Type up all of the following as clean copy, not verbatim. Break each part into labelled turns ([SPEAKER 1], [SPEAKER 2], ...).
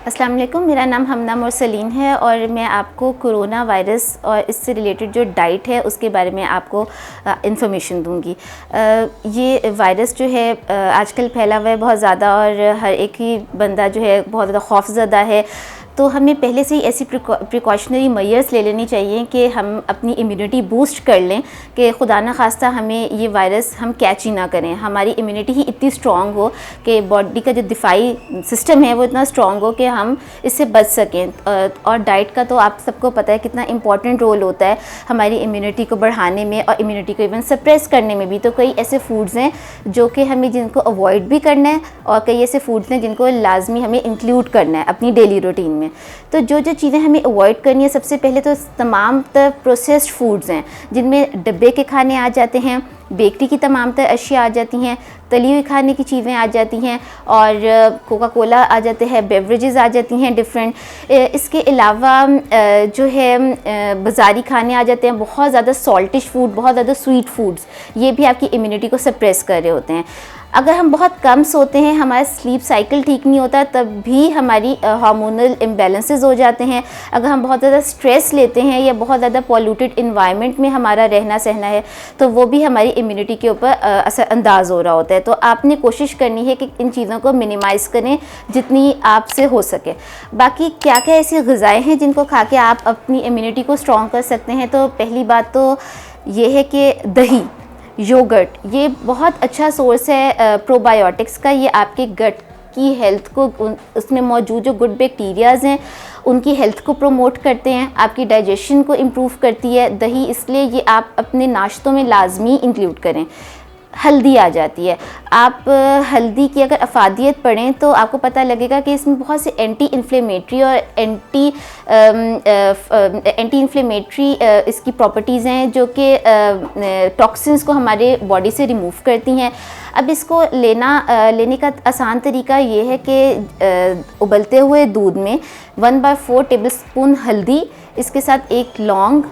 [SPEAKER 1] अस्सलाम वालेकुम, मेरा नाम हमना मुरसलीन है और मैं आपको कोरोना वायरस और इससे रिलेटेड जो डाइट है उसके बारे में आपको इंफॉर्मेशन दूंगी। ये वायरस जो है आजकल फैला हुआ है बहुत ज़्यादा और हर एक ही बंदा जो है बहुत ज़्यादा खौफज़दा है। तो हमें पहले से ही ऐसी प्रिकॉशनरी मेजर्स ले लेनी चाहिए कि हम अपनी इम्यूनिटी बूस्ट कर लें कि खुदा न खास्ता हमें ये वायरस हम कैच ही ना करें, हमारी इम्यूनिटी ही इतनी स्ट्रॉन्ग हो कि बॉडी का जो दिफाई सिस्टम है वो इतना स्ट्रॉन्ग हो कि हम इससे बच सकें। और डाइट का तो आप सबको पता है कितना इंपॉर्टेंट रोल होता है हमारी इम्यूनिटी को बढ़ाने में और इम्यूनिटी को इवन सप्रेस करने में भी। तो कई ऐसे फूड्स हैं जो कि हमें जिनको अवॉइड भी करना है और कई ऐसे फूड्स हैं जिनको लाजमी हमें इंक्लूड करना है अपनी डेली रूटीन में। तो जो जो चीज़ें हमें अवॉइड करनी है, सबसे पहले तो तमाम प्रोसेस्ड फूड्स हैं जिनमें डब्बे के खाने आ जाते हैं, बेकरी की तमाम अशिया आ जाती हैं, तली हुई खाने की चीज़ें आ जाती हैं और कोका कोला आ जाते हैं, बेवरेजेस आ जाती हैं डिफरेंट। इसके अलावा जो है बाज़ारी खाने आ जाते हैं, बहुत ज़्यादा सॉल्टिश फूड, बहुत ज़्यादा स्वीट फूड्स, ये भी आपकी इम्यूनिटी को सप्रेस कर रहे होते हैं। अगर हम बहुत कम सोते हैं, हमारा स्लीप साइकिल ठीक नहीं होता, तब भी हमारी हार्मोनल इम्बैलेंसेस हो जाते हैं। अगर हम बहुत ज़्यादा स्ट्रेस लेते हैं या बहुत ज़्यादा पॉल्यूटेड इन्वायरमेंट में हमारा रहना सहना है तो वो भी हमारी इम्यूनिटी के ऊपर असरअंदाज हो रहा होता है। तो आपने कोशिश करनी है कि इन चीज़ों को मिनिमाइज़ करें जितनी आपसे हो सके। बाकी क्या क्या ऐसी ग़िज़ाएँ हैं जिनको खा के आप अपनी इम्यूनिटी को स्ट्रॉन्ग कर सकते हैं? तो पहली बात तो ये है कि दही, योगर्ट, ये बहुत अच्छा सोर्स है प्रोबायोटिक्स का। ये आपके गट की हेल्थ को, उसमें मौजूद जो गुड बैक्टीरियाज़ हैं उनकी हेल्थ को प्रमोट करते हैं, आपकी डाइजेशन को इम्प्रूव करती है दही, इसलिए ये आप अपने नाश्तों में लाजमी इंक्लूड करें। हल्दी आ जाती है, आप हल्दी की अगर अफादियत पढ़ें तो आपको पता लगेगा कि इसमें बहुत से एंटी इन्फ्लेमेटरी और एंटी इन्फ्लेमेटरी इसकी प्रॉपर्टीज़ हैं जो कि टॉक्सिन्स को हमारे बॉडी से रिमूव करती हैं। अब इसको लेने का आसान तरीका ये है कि उबलते हुए दूध में 1/4 टेबलस्पून हल्दी, इसके साथ एक लौंग,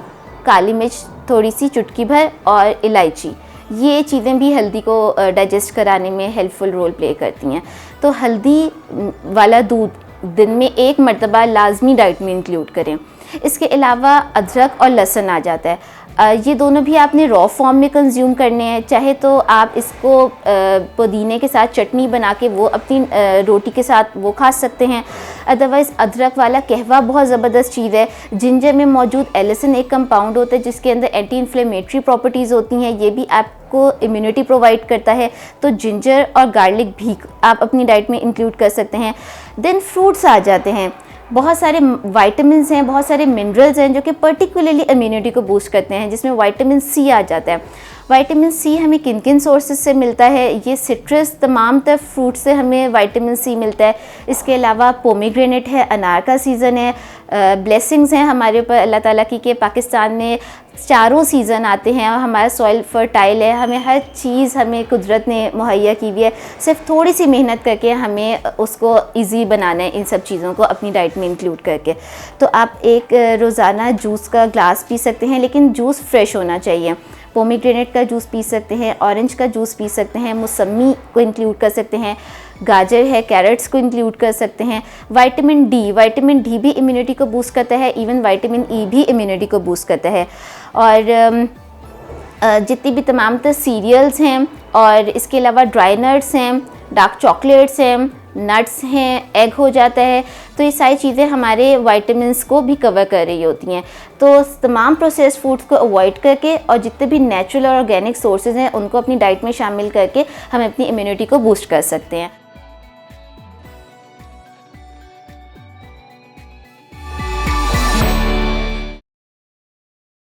[SPEAKER 1] काली मिर्च थोड़ी सी, चुटकी भर और इलायची, ये चीज़ें भी हल्दी को डाइजेस्ट कराने में हेल्पफुल रोल प्ले करती हैं। तो हल्दी वाला दूध दिन में 1 मरतबा लाजमी डाइट में इंक्लूड करें। इसके अलावा अदरक और लहसुन आ जाता है, ये दोनों भी आपने रॉ फॉर्म में कंज्यूम करने हैं। चाहे तो आप इसको पुदीने के साथ चटनी बना के वो अपनी रोटी के साथ वो खा सकते हैं। अदरवाइज़ अदरक वाला कहवा बहुत ज़बरदस्त चीज़ है। जिंजर में मौजूद एलिसिन एक कंपाउंड होता है जिसके अंदर एंटी इन्फ्लेमेटरी प्रॉपर्टीज़ होती हैं, ये भी आपको इम्यूनिटी प्रोवाइड करता है। तो जिंजर और गार्लिक भी आप अपनी डाइट में इंक्लूड कर सकते हैं। देन फ्रूट्स आ जाते हैं, बहुत सारे वाइटामिन्स हैं, बहुत सारे मिनरल्स हैं जो कि पर्टिकुलरली इम्यूनिटी को बूस्ट करते हैं, जिसमें विटामिन सी आ जाता है। विटामिन सी हमें किन किन सोर्सेज से मिलता है? ये सिट्रस, तमाम तरह फ्रूट से हमें विटामिन सी मिलता है। इसके अलावा पोमीग्रेनेट है, अनार का सीज़न है, ब्लेसिंग्स हैं हमारे ऊपर अल्लाह ताला की कि पाकिस्तान में चारों सीज़न आते हैं और हमारा सॉइल फर्टाइल है, हमें हर चीज़ हमें कुदरत ने मुहैया की हुई है, सिर्फ थोड़ी सी मेहनत करके हमें उसको इजी बनाना है इन सब चीज़ों को अपनी डाइट में इंक्लूड करके। तो आप एक रोज़ाना जूस का ग्लास पी सकते हैं, लेकिन जूस फ्रेश होना चाहिए। पोमीग्रेनेट का जूस पी सकते हैं, ऑरेंज का जूस पी सकते हैं, मौसमी को इंक्लूड कर सकते हैं, गाजर है, कैरेट्स को इंक्लूड कर सकते हैं। विटामिन डी भी इम्यूनिटी को बूस्ट करता है, इवन विटामिन ई भी इम्यूनिटी को बूस्ट करता है। और जितनी भी तमाम तरह सीरियल्स हैं और इसके अलावा ड्राई नट्स हैं, डार्क चॉकलेट्स हैं, नट्स हैं, एग हो जाता है, तो ये सारी चीज़ें हमारे विटामिन्स को भी कवर कर रही होती हैं। तो तमाम प्रोसेस्ड फूड्स को अवॉइड करके और जितने भी नेचुरल और ऑर्गेनिक सोर्सेज हैं उनको अपनी डाइट में शामिल करके हम अपनी इम्यूनिटी को बूस्ट कर सकते हैं।